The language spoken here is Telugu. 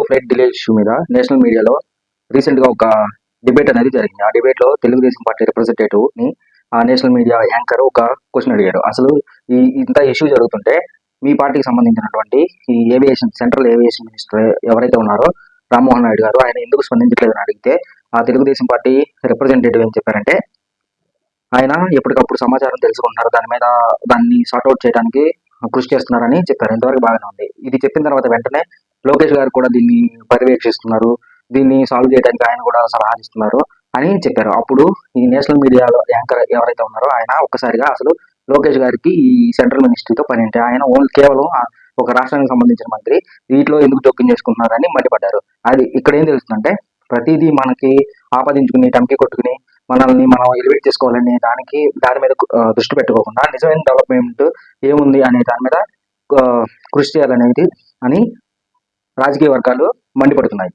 ఫ్లైట్ డిలే ఇష్యూ మీద నేషనల్ మీడియాలో రీసెంట్ గా ఒక డిబేట్ అనేది జరిగింది. ఆ డిబేట్ లో తెలుగుదేశం పార్టీ రిప్రజెంటేటివ్ ని ఆ నేషనల్ మీడియా యాంకర్ ఒక క్వశ్చన్ అడిగారు. అసలు ఇంత ఇష్యూ జరుగుతుంటే మీ పార్టీకి సంబంధించినటువంటి ఈ సెంట్రల్ ఏవియేషన్ మినిస్టర్ ఎవరైతే ఉన్నారో రామ్మోహన్ నాయుడు గారు, ఆయన ఎందుకు స్పందించలేదని అడిగితే ఆ తెలుగుదేశం పార్టీ రిప్రజెంటేటివ్ ఏం చెప్పారంటే, ఆయన ఎప్పటికప్పుడు సమాచారం తెలుసుకుంటున్నారు, దాన్ని సార్ట్అవుట్ చేయడానికి కృషి చేస్తున్నారని చెప్పారు. ఇంతవరకు బాగానే ఉంది. ఇది చెప్పిన తర్వాత వెంటనే లోకేష్ గారు కూడా దీన్ని పర్యవేక్షిస్తున్నారు, దీన్ని సాల్వ్ చేయడానికి ఆయన కూడా సలహాలు ఇస్తున్నారు అని చెప్పారు. అప్పుడు ఈ నేషనల్ మీడియాలో యాంకర్ ఎవరైతే ఉన్నారో ఆయన ఒక్కసారిగా అసలు లోకేష్ గారికి ఈ సెంట్రల్ మినిస్ట్రీతో పని అంటే, ఆయన కేవలం ఒక రాష్ట్రానికి సంబంధించిన మంత్రి, వీటిలో ఎందుకు జోక్యం చేసుకుంటున్నారని మండిపడ్డారు. అది ఇక్కడ ఏం తెలుస్తుందంటే, ప్రతిదీ మనకి ఆపాదించుకుని టంకి కొట్టుకుని మనల్ని మనం ఎలివేట్ చేసుకోవాలని దాని మీద దృష్టి పెట్టుకోకుండా నిజమైన డెవలప్మెంట్ ఏముంది అనే దాని మీద కృషి చేయాలనేది అని రాజకీయ వర్గాలు మండిపడుతున్నాయి.